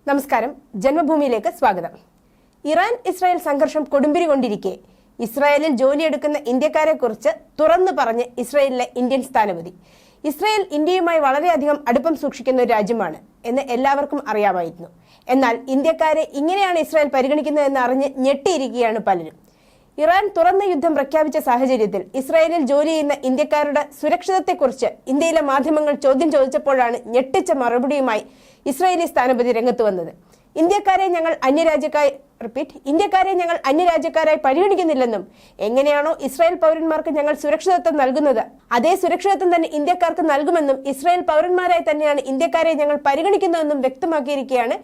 നമസ്കാരം, ജന്മഭൂമിയിലേക്ക് സ്വാഗതം. Iran Israel സംഘർഷം കൊടുമ്പിരി കൊണ്ടിരിക്കെ ഇസ്രായേലിൽ ജോലിയെടുക്കുന്ന ഇന്ത്യക്കാരെക്കുറിച്ച് തുറന്നു പറഞ്ഞ് ഇസ്രായേലിലെ ഇന്ത്യൻ സ്ഥാനപതി. ഇസ്രായേൽ ഇന്ത്യയുമായി വളരെയധികം അടുപ്പം സൂക്ഷിക്കുന്ന ഒരു രാജ്യമാണ് എന്ന് എല്ലാവർക്കും അറിയാമായിരുന്നു. എന്നാൽ ഇന്ത്യക്കാരെ ഇങ്ങനെയാണ് ഇസ്രായേൽ പരിഗണിക്കുന്നതെന്ന് അറിഞ്ഞ് ഞെട്ടിയിരിക്കുകയാണ് പലരും. ഇറാൻ തുറന്ന യുദ്ധം പ്രഖ്യാപിച്ച സാഹചര്യത്തിൽ ഇസ്രായേലിൽ ജോലി ചെയ്യുന്ന ഇന്ത്യക്കാരുടെ സുരക്ഷിതത്വത്തെക്കുറിച്ച് ഇന്ത്യയിലെ മാധ്യമങ്ങൾ ചോദ്യം ചോദിച്ചപ്പോഴാണ് ഞെട്ടിച്ച മറുപടിയുമായി ഇസ്രായേലി സ്ഥാനപതി രംഗത്ത് വന്നത്. ഇന്ത്യക്കാരെ ഞങ്ങൾ അന്യരാജ്യക്കാരായി പരിഗണിക്കുന്നില്ലെന്നും എങ്ങനെയാണോ ഇസ്രായേൽ പൗരന്മാർക്ക് ഞങ്ങൾ സുരക്ഷിതത്വം നൽകുന്നത് അതേ സുരക്ഷിതത്വം തന്നെ ഇന്ത്യക്കാർക്ക് നൽകുമെന്നും ഇസ്രായേൽ പൗരന്മാരായി തന്നെയാണ് ഇന്ത്യക്കാരെ ഞങ്ങൾ പരിഗണിക്കുന്നതെന്നും വ്യക്തമാക്കിയിരിക്കുകയാണ്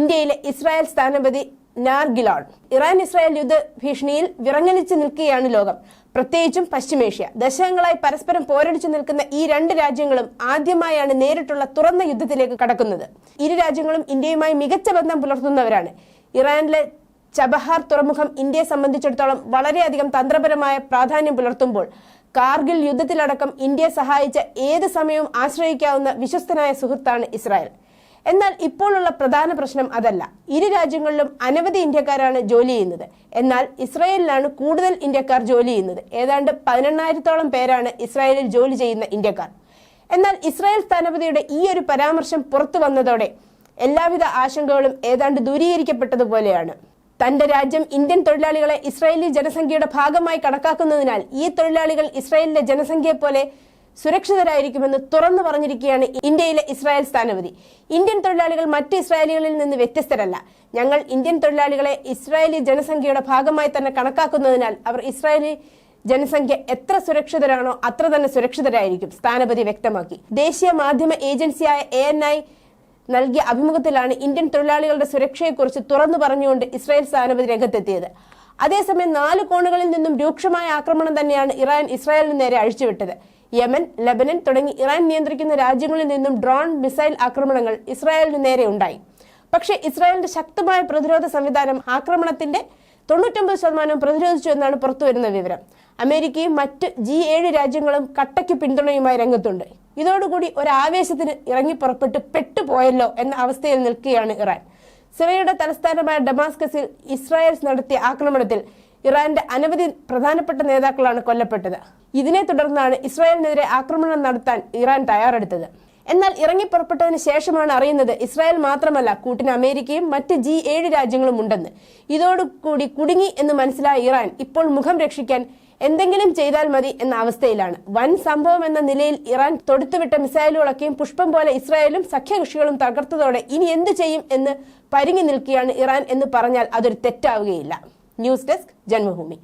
ഇന്ത്യയിലെ ഇസ്രായേൽ സ്ഥാനപതി നാർ ഗിലാഡ്. ഇറാൻ ഇസ്രായേൽ യുദ്ധ ഭീഷണിയിൽ വിറങ്ങലിച്ചു നിൽക്കുകയാണ് ലോകം, പ്രത്യേകിച്ചും പശ്ചിമേഷ്യ. ദശകങ്ങളായി പരസ്പരം പോരടിച്ചു നിൽക്കുന്ന ഈ രണ്ട് രാജ്യങ്ങളും ആദ്യമായാണ് നേരിട്ടുള്ള തുറന്ന യുദ്ധത്തിലേക്ക് കടക്കുന്നത്. ഇരു രാജ്യങ്ങളും ഇന്ത്യയുമായി മികച്ച ബന്ധം പുലർത്തുന്നവരാണ്. ഇറാനിലെ ചബഹാർ തുറമുഖം ഇന്ത്യയെ സംബന്ധിച്ചിടത്തോളം വളരെയധികം തന്ത്രപരമായ പ്രാധാന്യം പുലർത്തുമ്പോൾ കാർഗിൽ യുദ്ധത്തിലടക്കം ഇന്ത്യയെ സഹായിച്ച ഏത് സമയവും ആശ്രയിക്കാവുന്ന വിശ്വസ്തനായ സുഹൃത്താണ് ഇസ്രായേൽ. എന്നാൽ ഇപ്പോഴുള്ള പ്രധാന പ്രശ്നം അതല്ല. ഇരു രാജ്യങ്ങളിലും അനവധി ഇന്ത്യക്കാരാണ് ജോലി ചെയ്യുന്നത്. എന്നാൽ ഇസ്രായേലിലാണ് കൂടുതൽ ഇന്ത്യക്കാർ ജോലി ചെയ്യുന്നത്. ഏതാണ്ട് 18,000-ഓളം പേരാണ് ഇസ്രായേലിൽ ജോലി ചെയ്യുന്ന ഇന്ത്യക്കാർ. എന്നാൽ ഇസ്രായേൽ സ്ഥാനപതിയുടെ ഈ ഒരു പരാമർശം പുറത്തു വന്നതോടെ എല്ലാവിധ ആശങ്കകളും ഏതാണ്ട് ദൂരീകരിക്കപ്പെട്ടതുപോലെയാണ്. തന്റെ രാജ്യം ഇന്ത്യൻ തൊഴിലാളികളെ ഇസ്രായേലി ജനസംഖ്യയുടെ ഭാഗമായി കണക്കാക്കുന്നതിനാൽ ഈ തൊഴിലാളികൾ ഇസ്രായേലിലെ ജനസംഖ്യയെ പോലെ സുരക്ഷിതരായിരിക്കുമെന്ന് തുറന്നു പറഞ്ഞിരിക്കുകയാണ് ഇന്ത്യയിലെ ഇസ്രായേൽ സ്ഥാനപതി. ഇന്ത്യൻ തൊഴിലാളികൾ മറ്റ് ഇസ്രായേലികളിൽ നിന്ന് വ്യത്യസ്തരല്ല. ഞങ്ങൾ ഇന്ത്യൻ തൊഴിലാളികളെ ഇസ്രായേലി ജനസംഖ്യയുടെ ഭാഗമായി തന്നെ കണക്കാക്കുന്നതിനാൽ അവർ ഇസ്രായേലി ജനസംഖ്യ എത്ര സുരക്ഷിതരാണോ അത്ര തന്നെ സുരക്ഷിതരായിരിക്കും, സ്ഥാനപതി വ്യക്തമാക്കി. ദേശീയ മാധ്യമ ഏജൻസിയായ ANI നൽകിയ അഭിമുഖത്തിലാണ് ഇന്ത്യൻ തൊഴിലാളികളുടെ സുരക്ഷയെക്കുറിച്ച് തുറന്നു പറഞ്ഞുകൊണ്ട് ഇസ്രായേൽ സ്ഥാനപതി രംഗത്തെത്തിയത്. അതേസമയം 4 കോണുകളിൽ നിന്നും രൂക്ഷമായ ആക്രമണം തന്നെയാണ് ഇറാൻ ഇസ്രായേലിന് നേരെ അഴിച്ചുവിട്ടത്. യമൻ, ലെബനൻ തുടങ്ങി ഇറാൻ നിയന്ത്രിക്കുന്ന രാജ്യങ്ങളിൽ നിന്നും ഡ്രോൺ, മിസൈൽ ആക്രമണങ്ങൾ ഇസ്രായേലിന് നേരെ ഉണ്ടായി. പക്ഷേ ഇസ്രായേലിന്റെ ശക്തമായ പ്രതിരോധ സംവിധാനം ആക്രമണത്തിന്റെ 99% പ്രതിരോധിച്ചു എന്നാണ് പുറത്തുവരുന്ന വിവരം. അമേരിക്കയും മറ്റ് G7 രാജ്യങ്ങളും കട്ടയ്ക്ക് പിന്തുണയുമായി രംഗത്തുണ്ട്. ഇതോടുകൂടി ഒരാവേശത്തിന് ഇറങ്ങി പുറപ്പെട്ട് പെട്ടുപോയല്ലോ എന്ന അവസ്ഥയിൽ നിൽക്കുകയാണ് ഇറാൻ. സിറിയയുടെ തലസ്ഥാനമായ ഡമാസ്കസിൽ ഇസ്രായേൽ നടത്തിയ ആക്രമണത്തിൽ ഇറാന്റെ അനവധി പ്രധാനപ്പെട്ട നേതാക്കളാണ് കൊല്ലപ്പെട്ടത്. ഇതിനെ തുടർന്നാണ് ഇസ്രായേലിനെതിരെ ആക്രമണം നടത്താൻ ഇറാൻ തയ്യാറെടുത്തത്. എന്നാൽ ഇറങ്ങി പുറപ്പെട്ടതിന് ശേഷമാണ് അറിയുന്നത് ഇസ്രായേൽ മാത്രമല്ല കൂട്ടിന് അമേരിക്കയും മറ്റ് G7 രാജ്യങ്ങളും ഉണ്ടെന്ന്. ഇതോടുകൂടി കുടുങ്ങി എന്ന് മനസ്സിലായ ഇറാൻ ഇപ്പോൾ മുഖം രക്ഷിക്കാൻ എന്തെങ്കിലും ചെയ്താൽ മതി എന്ന അവസ്ഥയിലാണ്. വൻ സംഭവം എന്ന നിലയിൽ ഇറാൻ തൊടുത്തുവിട്ട മിസൈലുകളൊക്കെയും പുഷ്പം പോലെ ഇസ്രായേലും സഖ്യകക്ഷികളും തകർത്തതോടെ ഇനി എന്ത് ചെയ്യും എന്ന് പരുങ്ങി നിൽക്കുകയാണ് ഇറാൻ എന്ന് പറഞ്ഞാൽ അതൊരു തെറ്റാവുകയില്ല. News desk, Janmabhumi.